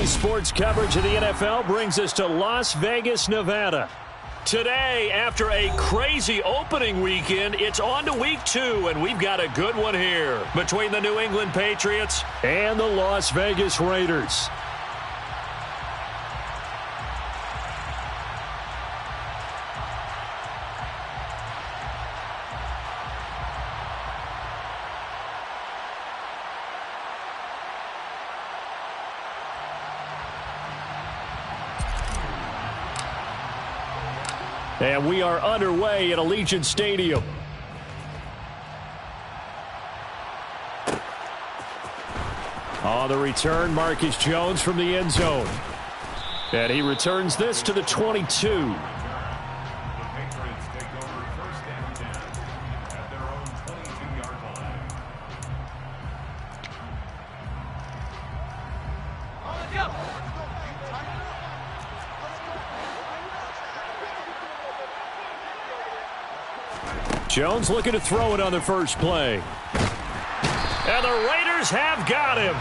Daily sports coverage of the NFL brings us to Las Vegas, Nevada. Today, after a crazy opening weekend, it's on to week 2, and we've got a good one here between the New England Patriots and the Las Vegas Raiders. And we are underway at Allegiant Stadium. On the return, Marcus Jones from the end zone. And he returns this to the 22. Jones looking to throw it on the first play. And the Raiders have got him.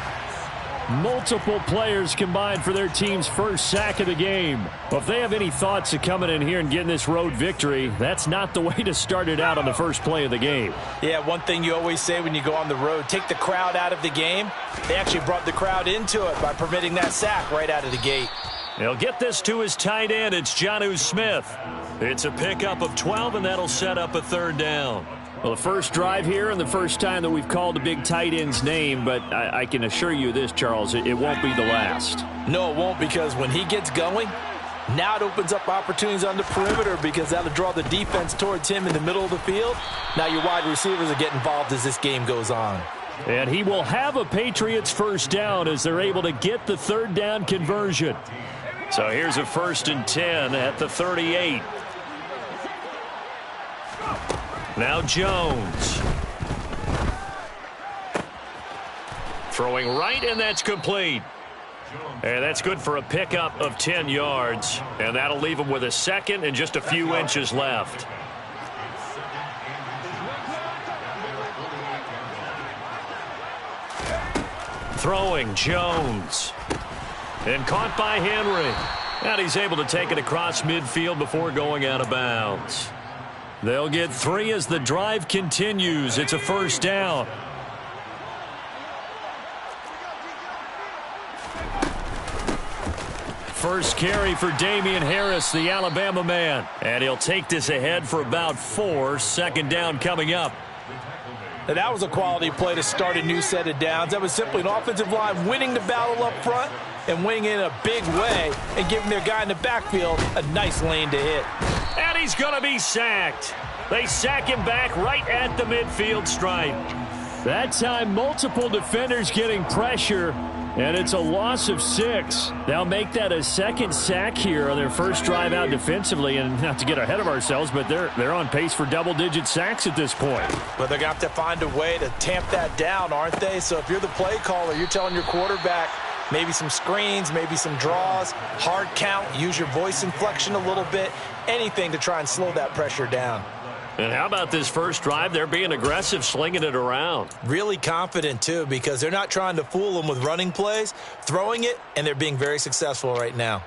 Multiple players combined for their team's first sack of the game. Well, if they have any thoughts of coming in here and getting this road victory, that's not the way to start it out on the first play of the game. Yeah, one thing you always say when you go on the road, take the crowd out of the game. They actually brought the crowd into it by permitting that sack right out of the gate. He'll get this to his tight end. It's Jonnu Smith. It's a pickup of 12, and that'll set up a third down. Well, the first drive here and the first time that we've called a big tight end's name, but I can assure you this, Charles, it won't be the last. No, it won't, because when he gets going, now it opens up opportunities on the perimeter because that'll draw the defense towards him in the middle of the field. Now your wide receivers will get involved as this game goes on. And he will have a Patriots first down as they're able to get the third down conversion. So here's a 1st and 10 at the 38. Now Jones. Throwing right, and that's complete. And that's good for a pickup of 10 yards. And that'll leave him with a second and just a few inches left. Throwing Jones. And caught by Henry. And he's able to take it across midfield before going out of bounds. They'll get 3 as the drive continues. It's a first down. First carry for Damian Harris, the Alabama man. And he'll take this ahead for about 4. Second down coming up. And that was a quality play to start a new set of downs. That was simply an offensive line winning the battle up front and winning in a big way and giving their guy in the backfield a nice lane to hit. And he's going to be sacked. They sack him back right at the midfield stripe. That time, multiple defenders getting pressure, and it's a loss of 6. They'll make that a second sack here on their first drive out defensively, and not to get ahead of ourselves, but they're on pace for double-digit sacks at this point. But they're going to have to find a way to tamp that down, aren't they? So if you're the play caller, you're telling your quarterback, maybe some screens, maybe some draws, hard count, use your voice inflection a little bit, anything to try and slow that pressure down. And how about this first drive? They're being aggressive, slinging it around. Really confident, too, because they're not trying to fool them with running plays, throwing it, and they're being very successful right now.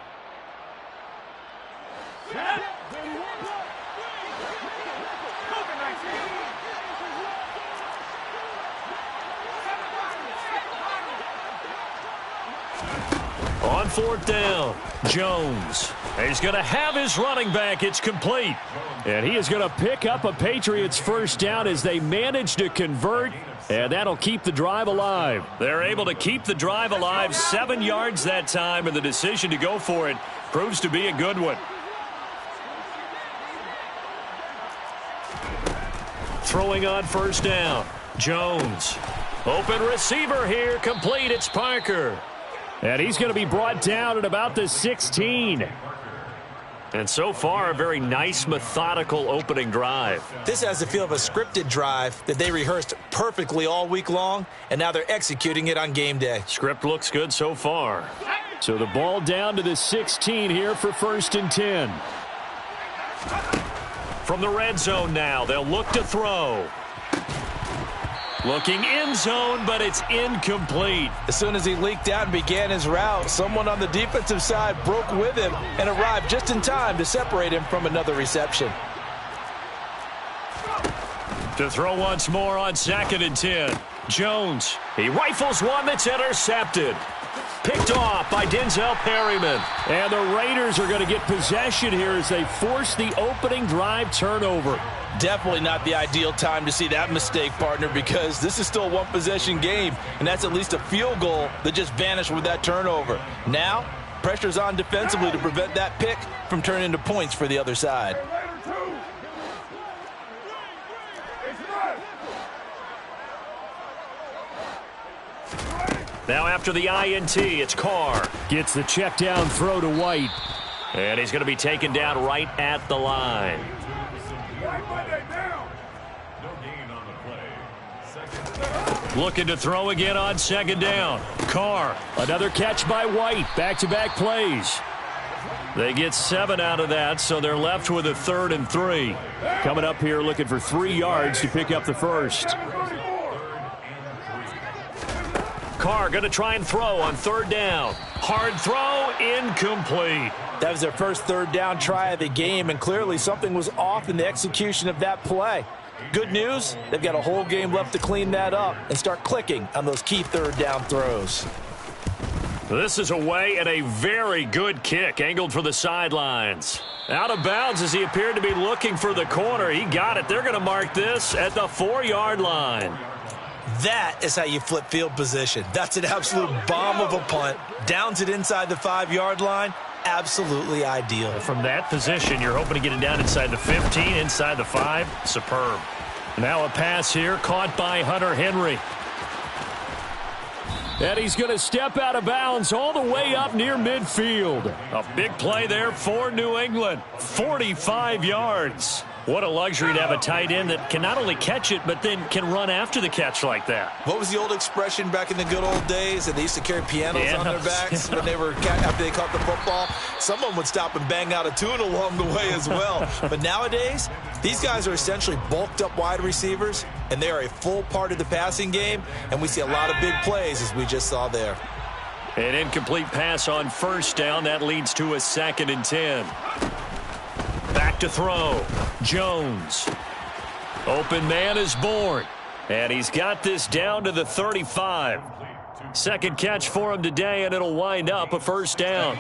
On 4th down, Jones. He's going to have his running back. It's complete. And he is going to pick up a Patriots first down as they manage to convert, and that'll keep the drive alive. They're able to keep the drive alive, 7 yards that time, and the decision to go for it proves to be a good one. Throwing on first down, Jones. Open receiver here, complete. It's Parker. And he's going to be brought down at about the 16. And so far, a very nice, methodical opening drive. This has the feel of a scripted drive that they rehearsed perfectly all week long, and now they're executing it on game day. Script looks good so far. So the ball down to the 16 here for 1st and 10. From the red zone now, they'll look to throw. Looking end zone, but it's incomplete. As soon as he leaked out and began his route, someone on the defensive side broke with him and arrived just in time to separate him from another reception. To throw once more on 2nd and 10. Jones, he rifles one that's intercepted. Picked off by Denzel Perryman. And the Raiders are going to get possession here as they force the opening drive turnover. Definitely not the ideal time to see that mistake, partner, because this is still a one-possession game, and that's at least a field goal that just vanished with that turnover. Now, pressure's on defensively to prevent that pick from turning into points for the other side. Now after the INT, it's Carr. Gets the check down throw to White. And he's going to be taken down right at the line. Looking to throw again on 2nd down. Carr, another catch by White. Back-to-back plays. They get 7 out of that, so they're left with a 3rd and 3. Coming up here looking for 3 yards to pick up the first. Carr going to try and throw on 3rd down. Hard throw, incomplete. That was their first 3rd down try of the game, and clearly something was off in the execution of that play. Good news, they've got a whole game left to clean that up and start clicking on those key 3rd down throws. This is away and a very good kick, angled for the sidelines. Out of bounds as he appeared to be looking for the corner. He got it. They're going to mark this at the 4-yard line. That is how you flip field position. That's an absolute bomb of a punt. Downs it inside the 5-yard line. Absolutely ideal. From that position, you're hoping to get it down inside the 15, inside the 5. Superb. Now a pass here caught by Hunter Henry. And he's going to step out of bounds all the way up near midfield. A big play there for New England. 45 yards. What a luxury to have a tight end that can not only catch it, but then can run after the catch like that. What was the old expression back in the good old days? And they used to carry pianos on their backs when they were after they caught the football. Someone would stop and bang out a tune along the way as well. But nowadays, these guys are essentially bulked up wide receivers, and they are a full part of the passing game. And we see a lot of big plays, as we just saw there. An incomplete pass on 1st down. That leads to a 2nd and 10. Back to throw. Jones. Open man is born. And he's got this down to the 35. Second catch for him today, and it'll wind up a 1st down.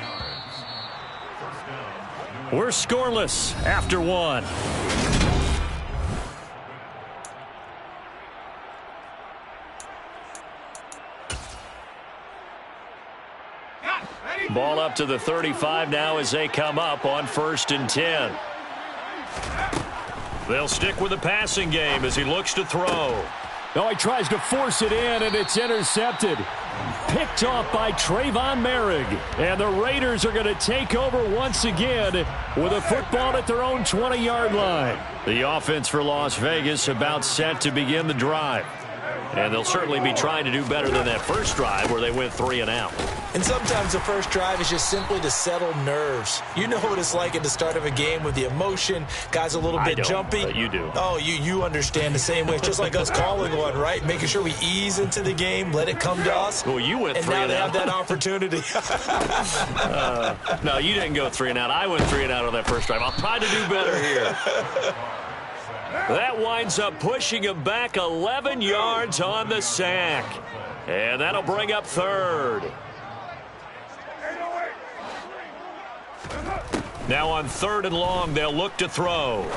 We're scoreless after 1. Ball up to the 35 now as they come up on 1st and 10. They'll stick with the passing game as he looks to throw. No, he tries to force it in, and it's intercepted. Picked off by Trayvon Merrick. And the Raiders are going to take over once again with a football at their own 20-yard line. The offense for Las Vegas about set to begin the drive. And they'll certainly be trying to do better than that first drive where they went 3 and out. And sometimes the first drive is just simply to settle nerves. You know what it's like at the start of a game with the emotion. Guys a little bit jumpy. But you do. Oh, you understand the same way. It's just like us calling one, right? Making sure we ease into the game, let it come to us. Well, you went 3 and out. And now they have that opportunity. No, you didn't go 3 and out. I went 3 and out on that first drive. I'll try to do better here. That winds up pushing him back 11 yards on the sack. And that'll bring up 3rd. Now on 3rd and long, they'll look to throw.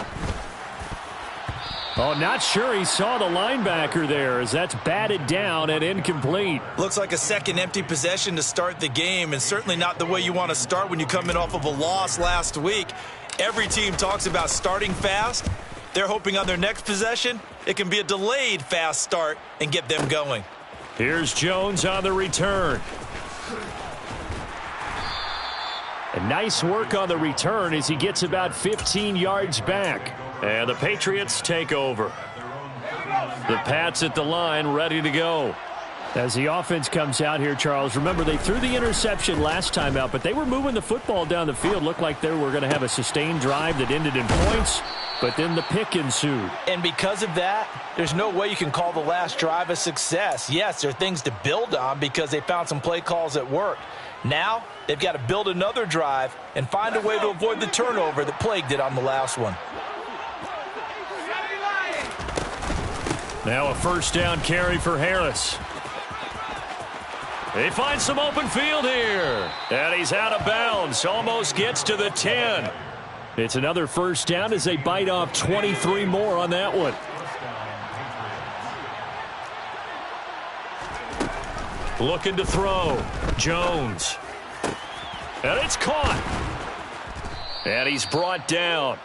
Oh, not sure he saw the linebacker there as that's batted down and incomplete. Looks like a second empty possession to start the game, and certainly not the way you want to start when you come in off of a loss last week. Every team talks about starting fast. They're hoping on their next possession, it can be a delayed fast start and get them going. Here's Jones on the return. And nice work on the return as he gets about 15 yards back. And the Patriots take over. The Pats at the line ready to go. As the offense comes out here, Charles, remember they threw the interception last time out, but they were moving the football down the field. Looked like they were going to have a sustained drive that ended in points, but then the pick ensued. And because of that, there's no way you can call the last drive a success. Yes, there are things to build on because they found some play calls that worked. Now, they've got to build another drive and find a way to avoid the turnover that plagued it on the last one. Now a first down carry for Harris. He finds some open field here. And he's out of bounds. Almost gets to the 10. It's another first down as they bite off 23 more on that one. Looking to throw. Jones. And it's caught. And he's brought down.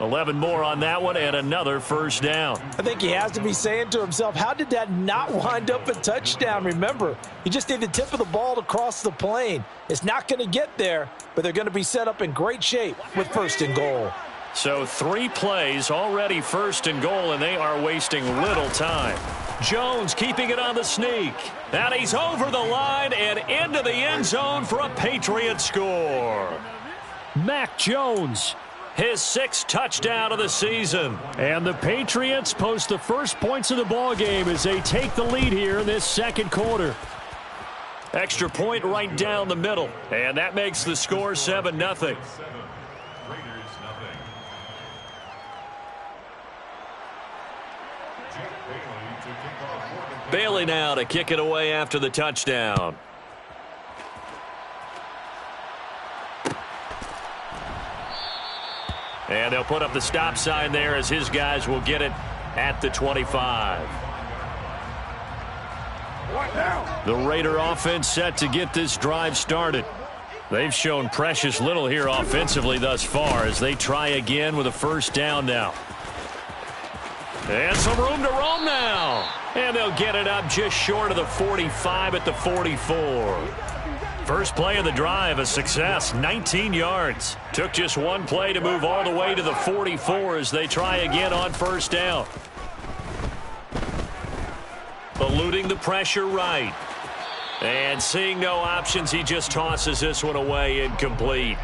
11 more on that one and another first down. I think he has to be saying to himself, how did that not wind up a touchdown? Remember, you just need the tip of the ball to cross the plane. It's not going to get there, but they're going to be set up in great shape with first and goal. So 3 plays already first and goal, and they are wasting little time. Jones keeping it on the sneak. And he's over the line and into the end zone for a Patriot score. Mac Jones, his 6th touchdown of the season. And the Patriots post the first points of the ball game as they take the lead here in this second quarter. Extra point right down the middle. And that makes the score 7-0. Bailey now to kick it away after the touchdown. And they'll put up the stop sign there as his guys will get it at the 25. The Raider offense set to get this drive started. They've shown precious little here offensively thus far as they try again with a first down now. And some room to roam now. And they'll get it up just short of the 45 at the 44. First play of the drive, a success, 19 yards. Took just one play to move all the way to the 44 as they try again on first down. Eluding the pressure right. And seeing no options, he just tosses this one away incomplete.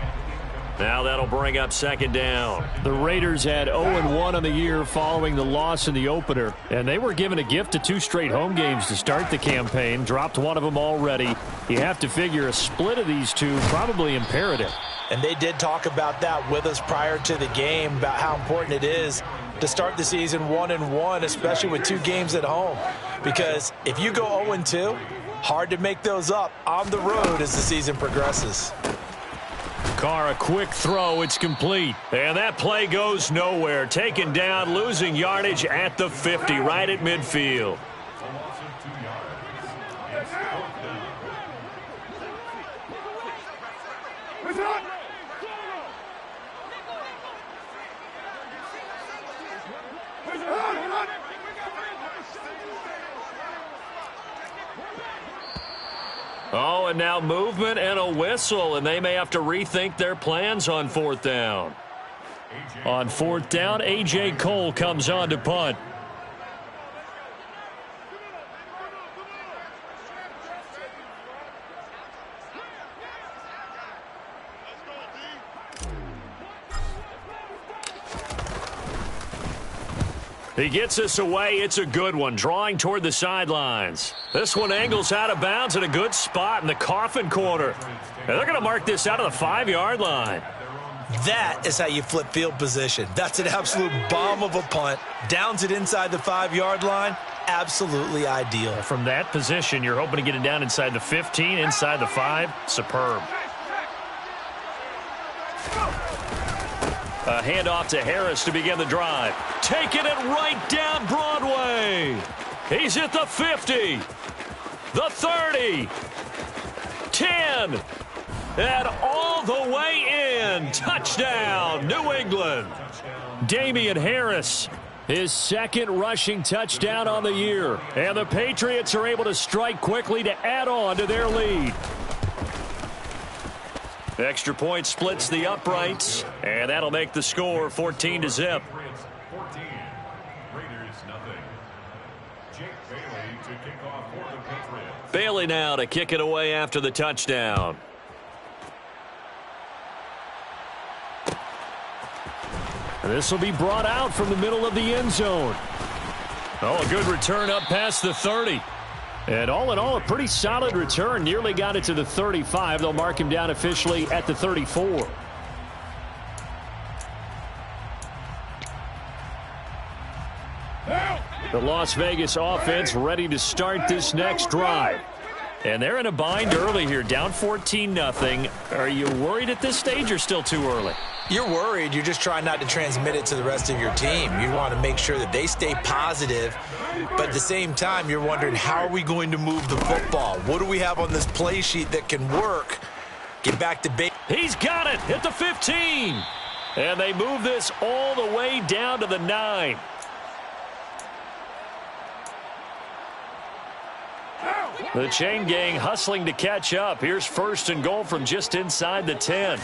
Now that'll bring up second down. The Raiders had 0-1 on the year following the loss in the opener. And they were given a gift of 2 straight home games to start the campaign. Dropped one of them already. You have to figure a split of these two probably imperative. And they did talk about that with us prior to the game, about how important it is to start the season 1-1, especially with 2 games at home. Because if you go 0-2, hard to make those up on the road as the season progresses. Carr, a quick throw. It's complete. And that play goes nowhere. Taken down, losing yardage at the 50, right at midfield. Oh, and now movement and a whistle, and they may have to rethink their plans on fourth down. On fourth down, A.J. Cole comes on to punt. He gets this away. It's a good one, drawing toward the sidelines. This one angles out of bounds at a good spot in the coffin corner. And they're going to mark this out of the 5-yard line. That is how you flip field position. That's an absolute bomb of a punt. Downs it inside the 5-yard line. Absolutely ideal. From that position, you're hoping to get it down inside the 15, inside the 5. Superb. A handoff to Harris to begin the drive. Taking it right down Broadway. He's at the 50, the 30, 10, and all the way in. Touchdown, New England. Damian Harris, his 2nd rushing touchdown on the year. And the Patriots are able to strike quickly to add on to their lead. Extra point splits the uprights, and that'll make the score 14-0. Raiders nothing. Jake Bailey to kick off for the Patriots. Bailey now to kick it away after the touchdown. This will be brought out from the middle of the end zone. Oh, a good return up past the 30. And all in all, a pretty solid return. Nearly got it to the 35. They'll mark him down officially at the 34. The Las Vegas offense ready to start this next drive. And they're in a bind early here, down 14-0. Are you worried at this stage or still too early? You're worried. You're just trying not to transmit it to the rest of your team. You want to make sure that they stay positive, but at the same time, you're wondering, how are we going to move the football? What do we have on this play sheet that can work? Get back to base. He's got it at the 15. And they move this all the way down to the 9. The chain gang hustling to catch up. Here's 1st and goal from just inside the 10.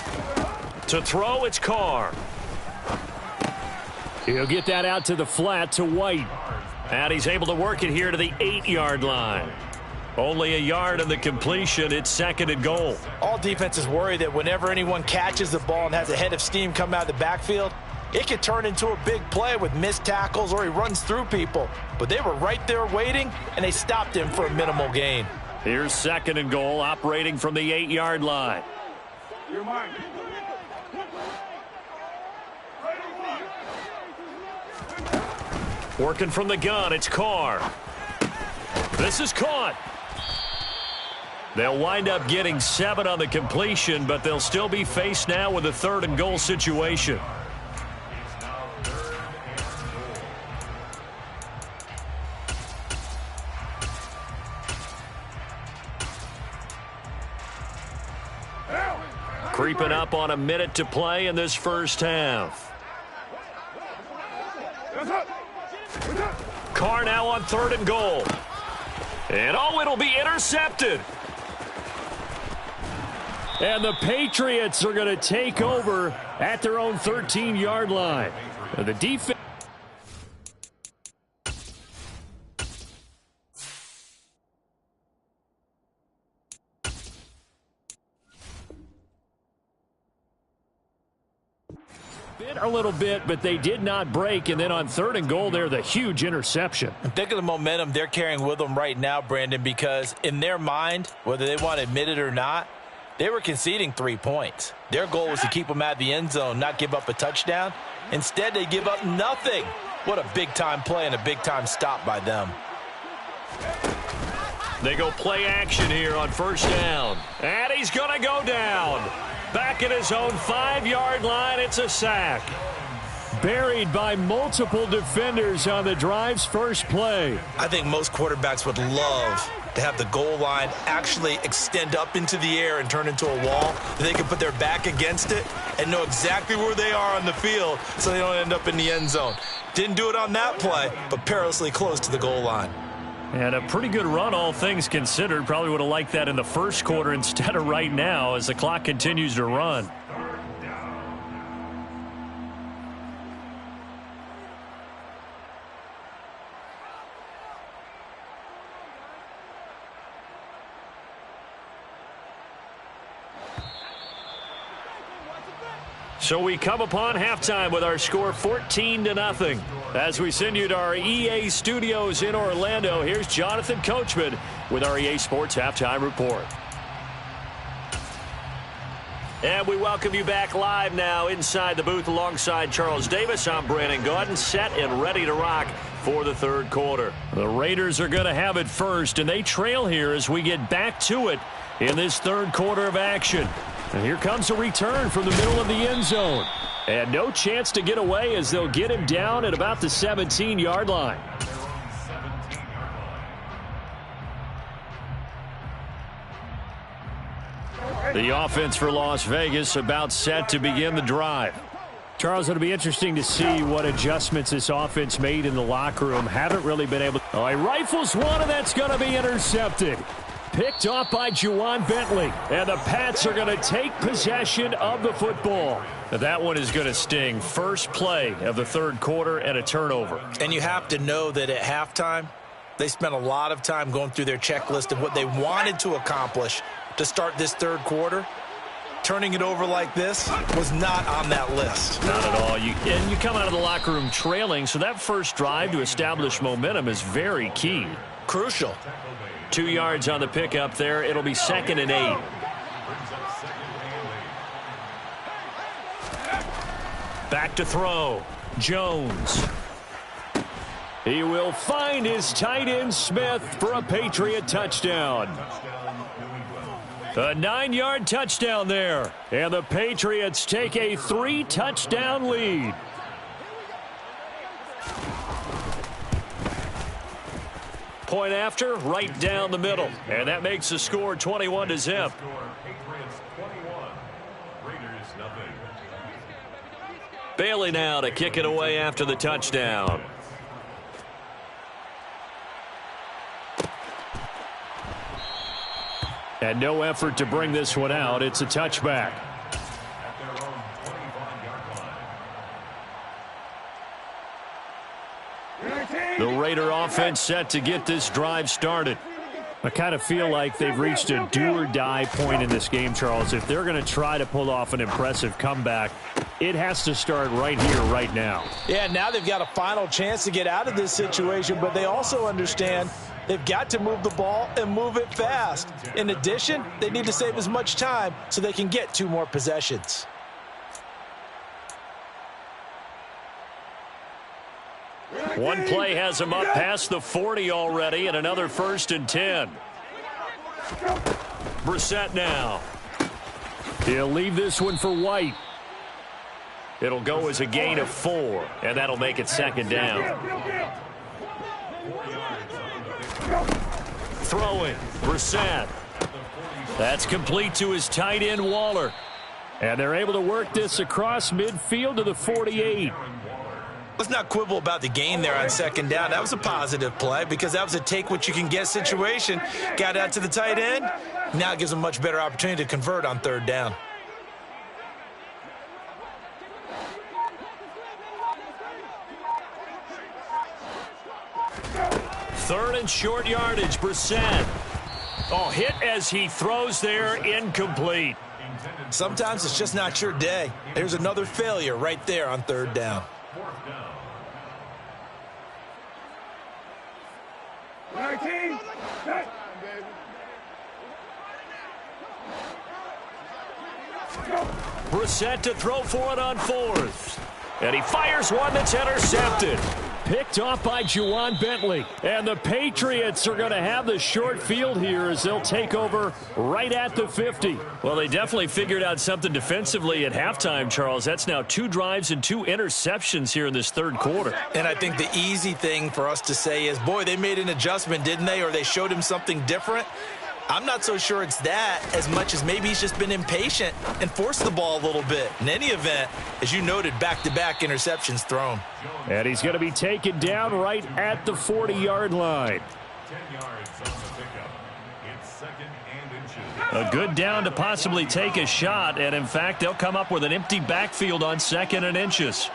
To throw, it's Carr. He'll get that out to the flat to White. And he's able to work it here to the 8-yard line. Only a yard on the completion. It's 2nd and goal. All defenses worry that whenever anyone catches the ball and has a head of steam come out of the backfield, it could turn into a big play with missed tackles or he runs through people. But they were right there waiting, and they stopped him for a minimal gain. Here's 2nd and goal, operating from the 8-yard line. Working from the gun, it's Carr. This is caught. They'll wind up getting 7 on the completion, but they'll still be faced now with a 3rd and goal situation. Creeping up on a minute to play in this first half. Carr now on 3rd and goal. And oh, it'll be intercepted. And the Patriots are going to take over at their own 13-yard line. The defense. A little bit, but they did not break. And then on 3rd and goal there, the huge interception. Think of the momentum they're carrying with them right now, Brandon, because in their mind, whether they want to admit it or not, they were conceding 3 points. Their goal was to keep them out of the end zone, not give up a touchdown. Instead, they give up nothing. What a big-time play and a big-time stop by them. They go play action here on 1st down. And he's going to go down. Back at his own 5-yard line, it's a sack. Buried by multiple defenders on the drive's first play. I think most quarterbacks would love to have the goal line actually extend up into the air and turn into a wall. They can put their back against it and know exactly where they are on the field so they don't end up in the end zone. Didn't do it on that play, but perilously close to the goal line. And a pretty good run, all things considered. Probably would have liked that in the first quarter instead of right now as the clock continues to run. So we come upon halftime with our score 14-0. As we send you to our EA studios in Orlando, here's Jonathan Coachman with our EA Sports Halftime Report. And we welcome you back live now inside the booth alongside Charles Davis. I'm Brandon Gaudin, set and ready to rock for the 3rd quarter. The Raiders are going to have it first, and they trail here as we get back to it in this 3rd quarter of action. And here comes a return from the middle of the end zone. And no chance to get away as they'll get him down at about the 17-yard line. The offense for Las Vegas about set to begin the drive. Charles, it'll be interesting to see what adjustments this offense made in the locker room. Haven't really been able to. Oh, he rifles one, and that's going to be intercepted. Picked off by Juwan Bentley. And the Pats are going to take possession of the football. Now that one is going to sting. First play of the 3rd quarter and a turnover. And you have to know that at halftime, They spent a lot of time going through their checklist of what they wanted to accomplish to start this third quarter. Turning it over like this was not on that list. Not at all. And you come out of the locker room trailing, so that first drive to establish momentum is very key. Crucial. 2 yards on the pickup there. It'll be 2nd and 8. Back to throw. Jones. He will find his tight end Smith for a Patriot touchdown. A 9-yard touchdown there. And the Patriots take a 3-touchdown lead. Point after, right down the middle. And that makes the score 21-0. Bailey now to kick it away after the touchdown. And no effort to bring this one out. It's a touchback. The Raider offense set to get this drive started. I kind of feel like they've reached a do-or-die point in this game, Charles. If they're going to try to pull off an impressive comeback, it has to start right here, right now. Yeah, now they've got a final chance to get out of this situation, but they also understand they've got to move the ball and move it fast. In addition, they need to save as much time so they can get 2 more possessions. One play has him up past the 40 already, and another 1st and 10. Brissett now. He'll leave this one for White. It'll go as a gain of 4, and that'll make it 2nd down. Throwing, Brissett. That's complete to his tight end, Waller. And they're able to work this across midfield to the 48. Let's not quibble about the gain there on 2nd down. That was a positive play because that was a take-what-you-can-get situation. Got out to the tight end. Now it gives them a much better opportunity to convert on 3rd down. Third and short yardage, Brissett. Oh, hit as he throws there, incomplete. Sometimes it's just not your day. There's another failure right there on 3rd down. Brissett to throw for it on 4th. And he fires one that's intercepted. Picked off by Juwan Bentley. And the Patriots are going to have the short field here as they'll take over right at the 50. Well, they definitely figured out something defensively at halftime, Charles. That's now 2 drives and 2 interceptions here in this 3rd quarter. And I think the easy thing for us to say is, boy, they made an adjustment, didn't they? Or they showed him something different. I'm not so sure it's that as much as maybe he's just been impatient and forced the ball a little bit. In any event, as you noted, back-to-back interceptions thrown. And he's going to be taken down right at the 40-yard line. 10 yards on the pickup. It's 2nd and inches. A good down to possibly take a shot, and in fact, they'll come up with an empty backfield on 2nd and inches.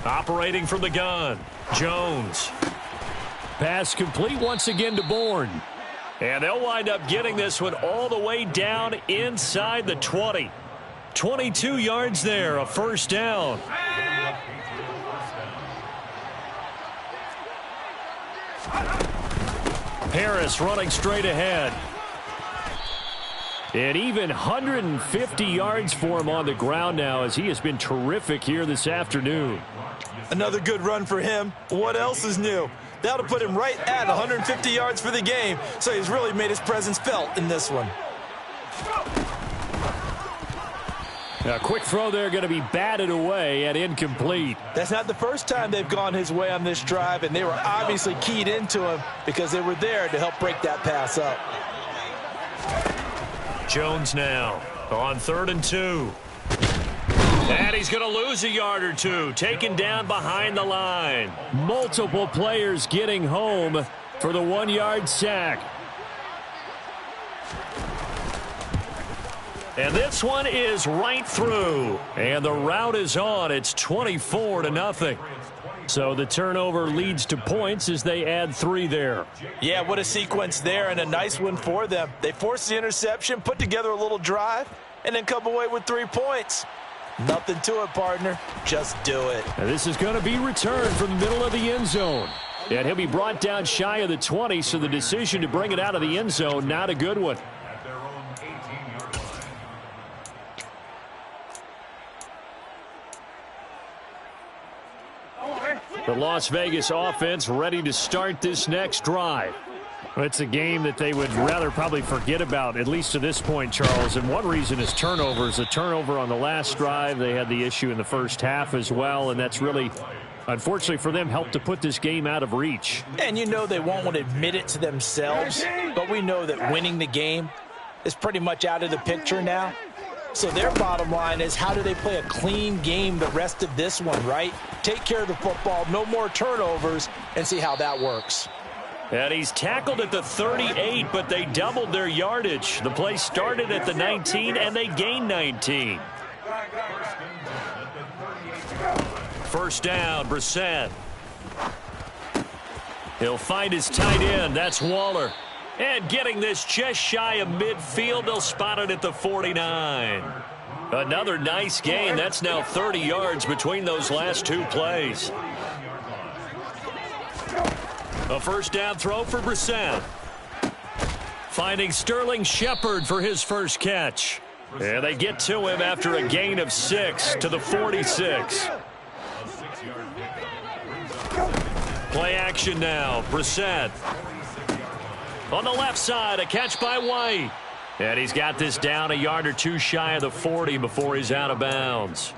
Operating from the gun, Jones. Pass complete once again to Bourne. And they'll wind up getting this one all the way down inside the 20. 22 yards there, a 1st down. Harris running straight ahead. And even 150 yards for him on the ground now as he has been terrific here this afternoon. Another good run for him. What else is new? That'll put him right at 150 yards for the game, so he's really made his presence felt in this one. A quick throw there going to be batted away and incomplete. That's not the first time they've gone his way on this drive, and they were obviously keyed into him because they were there to help break that pass up. Jones now on 3rd and 2. And he's going to lose a yard or 2, taken down behind the line. Multiple players getting home for the 1-yard sack. And this one is right through. And the route is on. It's 24-0. So the turnover leads to points as they add 3 there. Yeah, what a sequence there, and a nice one for them. They forced the interception, put together a little drive, and then come away with 3 points. Nothing to it, partner. Just do it. And this is going to be returned from the middle of the end zone. And he'll be brought down shy of the 20, so the decision to bring it out of the end zone, not a good one. At their own 18-yard line. The Las Vegas offense ready to start this next drive. It's a game that they would rather probably forget about, at least to this point, Charles. And one reason is turnovers. A turnover on the last drive. They had the issue in the first half as well, and that's really, unfortunately for them, helped to put this game out of reach. And you know they won't want to admit it to themselves, but we know that winning the game is pretty much out of the picture now. So their bottom line is, how do they play a clean game the rest of this one, right? Take care of the football, no more turnovers, and see how that works. And he's tackled at the 38, but they doubled their yardage. The play started at the 19, and they gained 19. First down, Brissett. He'll find his tight end. That's Waller. And getting this just shy of midfield, they'll spot it at the 49. Another nice gain. That's now 30 yards between those last 2 plays. A first down throw for Brissett. Finding Sterling Shepard for his first catch. And they get to him after a gain of 6 to the 46. Play action now. Brissett. On the left side, a catch by White. And he's got this down a yard or 2 shy of the 40 before he's out of bounds.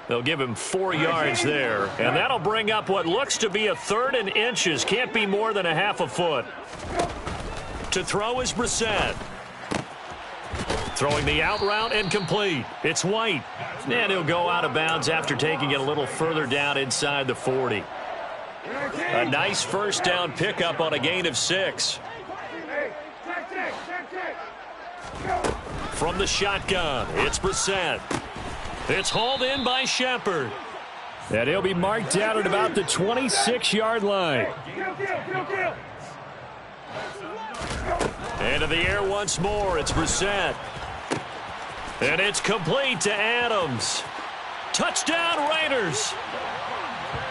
They'll give him 4 yards there. And that'll bring up what looks to be a 3rd and inches. Can't be more than a half a foot. To throw is Brissett. Throwing the out route and complete. It's White. And he'll go out of bounds after taking it a little further down inside the 40. A nice first down pickup on a gain of 6. From the shotgun, it's Brissett. It's hauled in by Shepard. And he'll be marked down at about the 26-yard line. Into the air once more. It's Brissett. And it's complete to Adams. Touchdown, Raiders.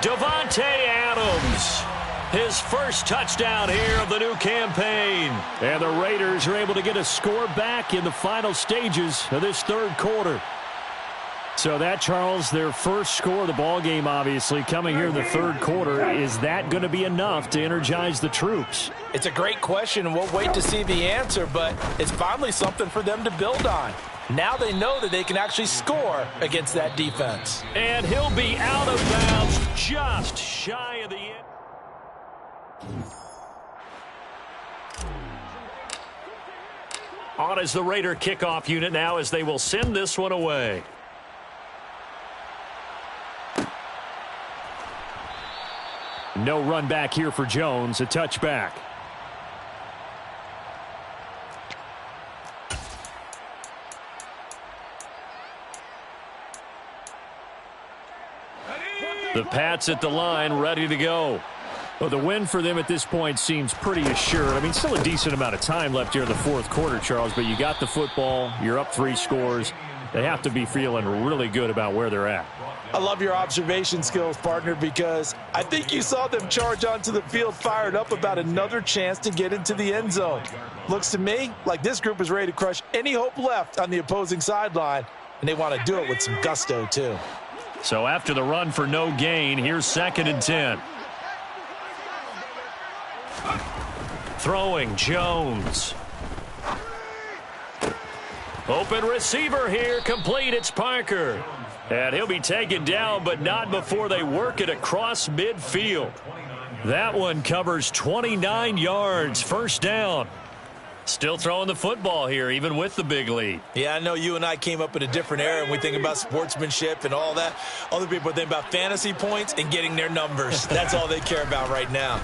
Davante Adams. His first touchdown here of the new campaign. And the Raiders are able to get a score back in the final stages of this 3rd quarter. So that, Charles, their first score of the ball game, obviously, coming here in the 3rd quarter. Is that going to be enough to energize the troops? It's a great question, and we'll wait to see the answer, but it's finally something for them to build on. Now they know that they can actually score against that defense. And he'll be out of bounds just shy of the end. On is the Raider kickoff unit now as they will send this one away. No run back here for Jones. A touchback. The Pats at the line, ready to go. Well, the win for them at this point seems pretty assured. I mean, still a decent amount of time left here in the 4th quarter, Charles, but you got the football. You're up 3 scores. They have to be feeling really good about where they're at. I love your observation skills, partner, because I think you saw them charge onto the field fired up about another chance to get into the end zone. Looks to me like this group is ready to crush any hope left on the opposing sideline, and they want to do it with some gusto, too. So after the run for no gain, here's 2nd and 10. Throwing, Jones. Open receiver here, complete, it's Parker. And he'll be taken down, but not before they work it across midfield. That one covers 29 yards, first down. Still throwing the football here, even with the big lead. Yeah, I know you and I came up in a different era, and we think about sportsmanship and all that. Other people think about fantasy points and getting their numbers. That's all they care about right now.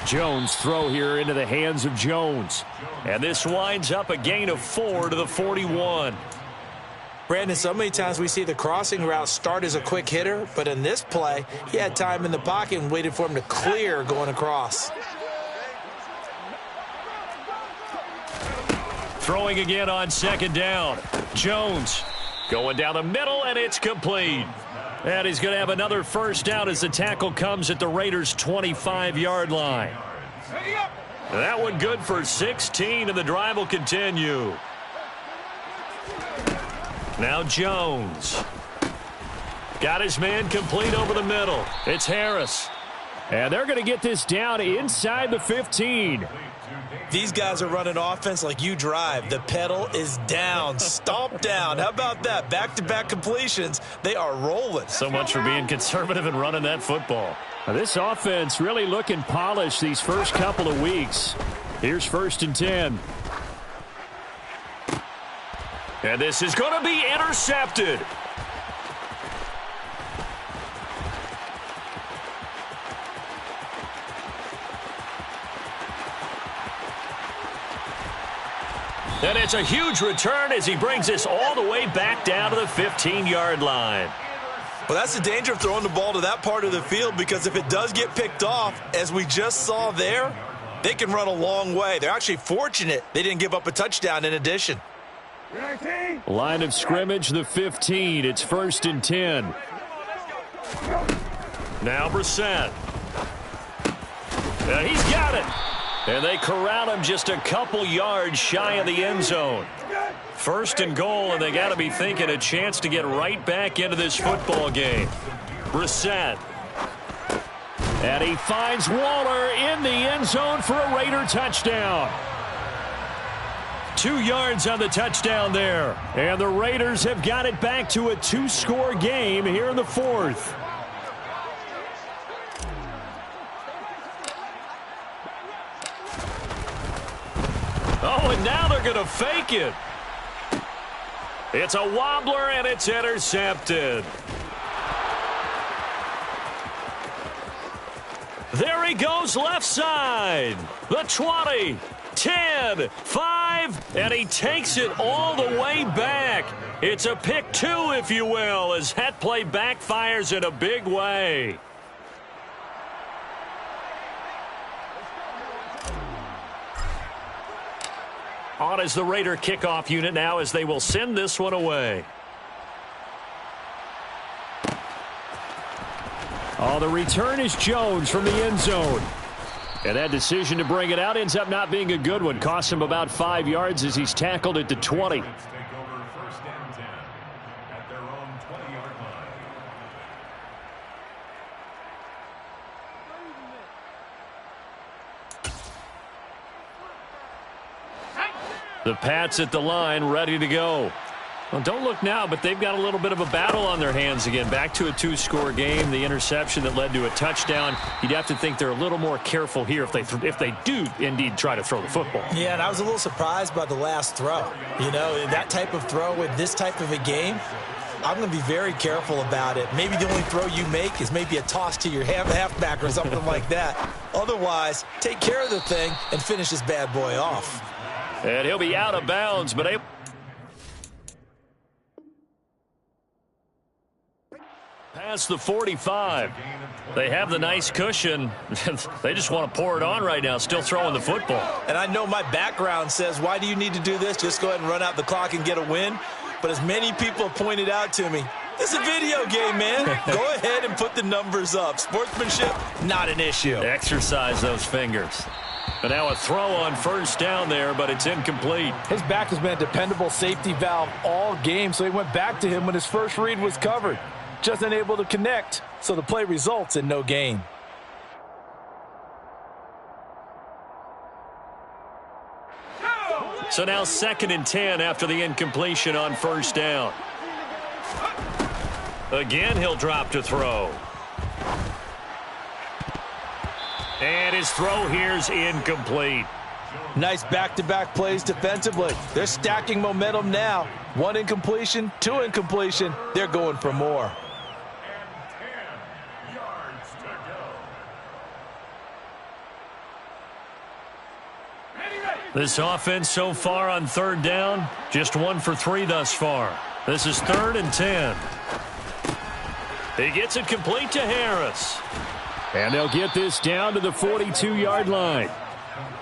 Jones throw here into the hands of Jones. And this winds up a gain of 4 to the 41. Brandon, so many times we see the crossing route start as a quick hitter, but in this play, he had time in the pocket and waited for him to clear going across. Throwing again on second down. Jones going down the middle, and it's complete. And he's going to have another first down as the tackle comes at the Raiders' 25-yard line. That one good for 16, and the drive will continue. Now Jones. Got his man complete over the middle. It's Harris. And they're going to get this down inside the 15. These guys are running offense like you drive. The pedal is down, stomp down. How about that? Back-to-back completions. They are rolling. So much for being conservative and running that football. Now, this offense really looking polished these first couple of weeks. Here's 1st and 10. And this is going to be intercepted. And it's a huge return as he brings this all the way back down to the 15-yard line. Well, that's the danger of throwing the ball to that part of the field, because if it does get picked off, as we just saw there, they can run a long way. They're actually fortunate they didn't give up a touchdown in addition. Line of scrimmage, the 15. It's 1st and 10. Now Brissett. And he's got it. And they corral him just a couple yards shy of the end zone. 1st and goal, and they got to be thinking a chance to get right back into this football game. Brissett. And he finds Waller in the end zone for a Raider touchdown. 2 yards on the touchdown there. And the Raiders have got it back to a 2-score game here in the 4th. Oh, and now they're going to fake it. It's a wobbler, and it's intercepted. There he goes left side. The 20, 10, 5, and he takes it all the way back. It's a pick 2, if you will, as that play backfires in a big way. On as the Raider kickoff unit now as they will send this one away. Oh, the return is Jones from the end zone. And that decision to bring it out ends up not being a good one. Costs him about 5 yards as he's tackled at the 20. The Pats at the line, ready to go. Well, don't look now, but they've got a little bit of a battle on their hands again. Back to a 2-score game. The interception that led to a touchdown. You'd have to think they're a little more careful here if they do indeed try to throw the football. Yeah, and I was a little surprised by the last throw. You know, that type of throw with this type of a game, I'm going to be very careful about it. Maybe the only throw you make is maybe a toss to your halfback or something like that. Otherwise, take care of the thing and finish this bad boy off. And he'll be out of bounds, but past the 45. They have the nice cushion. They just want to pour it on right now, still throwing the football. And I know my background says, why do you need to do this? Just go ahead and run out the clock and get a win. But as many people have pointed out to me, it's a video game, man. Go ahead and put the numbers up. Sportsmanship, not an issue. Exercise those fingers. And now a throw on first down there, but it's incomplete. His back has been a dependable safety valve all game, so he went back to him when his first read was covered. Just unable to connect, so the play results in no gain. So now 2nd and 10 after the incompletion on first down. Again, he'll drop to throw. And his throw here's incomplete. Nice back-to-back plays defensively. They're stacking momentum now. 1 incompletion, 2 incompletion. They're going for more. This offense so far on 3rd down, just 1 for 3 thus far. This is 3rd and 10. He gets it complete to Harris. And they'll get this down to the 42-yard line.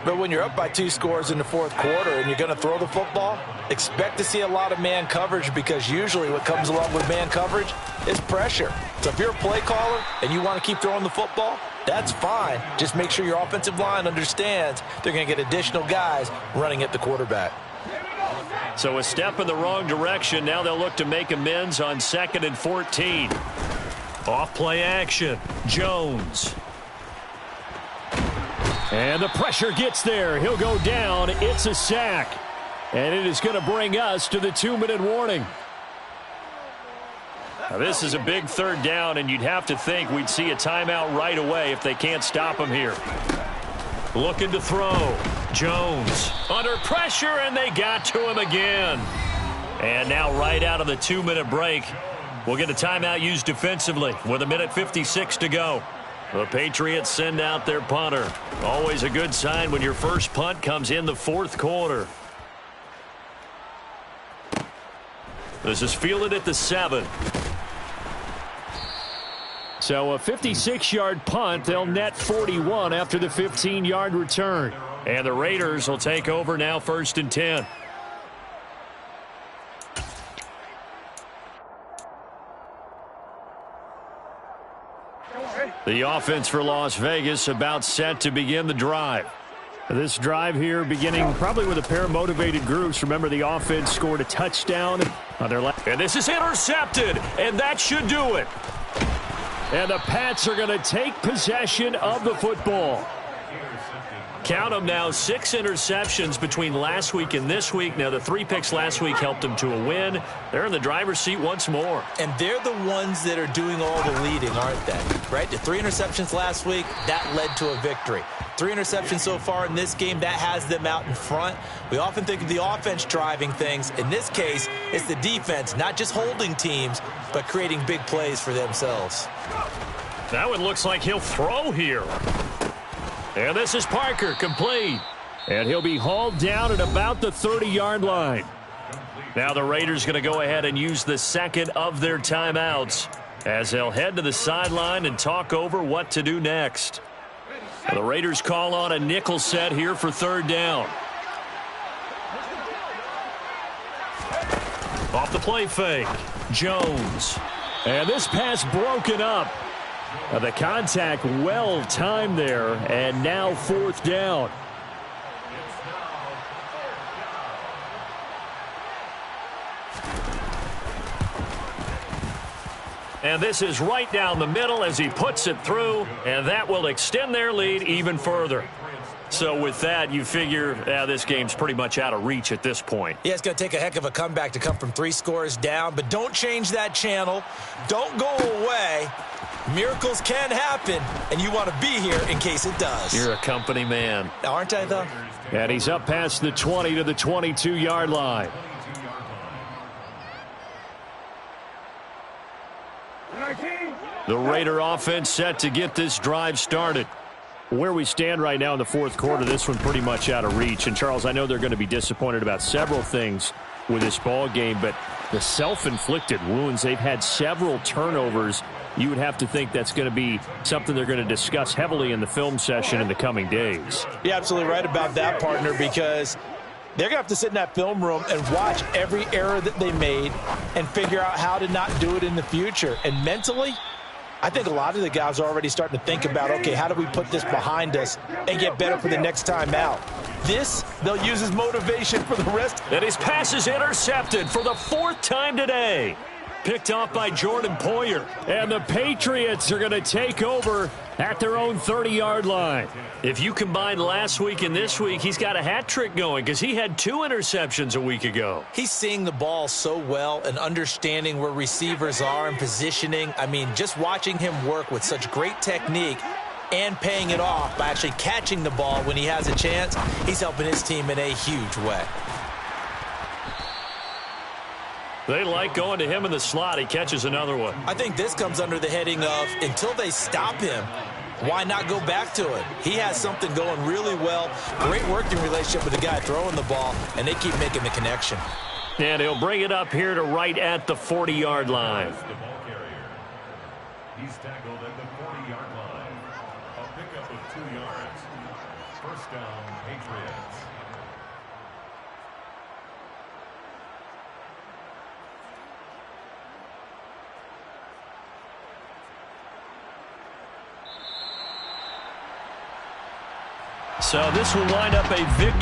But when you're up by 2 scores in the 4th quarter and you're going to throw the football, expect to see a lot of man coverage, because usually what comes along with man coverage is pressure. So if you're a play caller and you want to keep throwing the football, that's fine. Just make sure your offensive line understands they're going to get additional guys running at the quarterback. So a step in the wrong direction. Now they'll look to make amends on 2nd and 14. Off play action. Jones. And the pressure gets there. He'll go down. It's a sack. And it is going to bring us to the 2-minute warning. Now this is a big 3rd down, and you'd have to think we'd see a timeout right away if they can't stop him here. Looking to throw. Jones under pressure, and they got to him again. And now right out of the 2-minute break, we'll get a timeout used defensively with 1:56 to go. The Patriots send out their punter. Always a good sign when your first punt comes in the 4th quarter. This is fielded at the 7. So a 56-yard punt. They'll net 41 after the 15-yard return. And the Raiders will take over now, 1st and 10. The offense for Las Vegas about set to begin the drive. This drive here beginning probably with a pair of motivated groups. Remember, the offense scored a touchdown on their left. And this is intercepted, and that should do it. And the Pats are going to take possession of the football. Count them now, 6 interceptions between last week and this week. Now, the 3 picks last week helped them to a win. They're in the driver's seat once more. And they're the ones that are doing all the leading, aren't they? Right? The 3 interceptions last week, that led to a victory. 3 interceptions so far in this game, that has them out in front. We often think of the offense driving things. In this case, it's the defense, not just holding teams, but creating big plays for themselves. That one looks like he'll throw here. And this is Parker, complete. And he'll be hauled down at about the 30-yard line. Now the Raiders going to go ahead and use the 2nd of their timeouts as they'll head to the sideline and talk over what to do next. The Raiders call on a nickel set here for 3rd down. Off the play fake. Jones. And this pass broken up. The contact well timed there, and now 4th down. And this is right down the middle as he puts it through, and that will extend their lead even further. So with that, you figure this game's pretty much out of reach at this point. Yeah, it's going to take a heck of a comeback to come from 3 scores down, but don't change that channel. Don't go away. Miracles can happen, and you want to be here in case it does. You're a company man. Aren't I, though? And he's up past the 20 to the 22-yard line. The Raider offense set to get this drive started. Where we stand right now in the 4th quarter, this one pretty much out of reach. And, Charles, I know they're going to be disappointed about several things with this ball game, but the self-inflicted wounds, they've had several turnovers. You would have to think that's going to be something they're going to discuss heavily in the film session in the coming days. You're absolutely right about that, partner, because they're going to have to sit in that film room and watch every error that they made and figure out how to not do it in the future. And mentally, I think a lot of the guys are already starting to think about, okay, how do we put this behind us and get better for the next time out? This, they'll use as motivation for the rest. And his pass is intercepted for the 4th time today. Picked off by Jordan Poyer. And the Patriots are going to take over at their own 30-yard line. If you combine last week and this week, he's got a hat trick going because he had 2 interceptions a week ago. He's seeing the ball so well and understanding where receivers are and positioning. I mean, just watching him work with such great technique and paying it off by actually catching the ball when he has a chance, he's helping his team in a huge way. They like going to him in the slot. He catches another one. I think this comes under the heading of, until they stop him, why not go back to it? He has something going really well. Great working relationship with the guy throwing the ball, and they keep making the connection. And he'll bring it up here to right at the 40-yard line. The ball carrier. He's tackled at the 40-yard line. A pickup of 2 yards. First down, Patriots. So this will wind up a victory.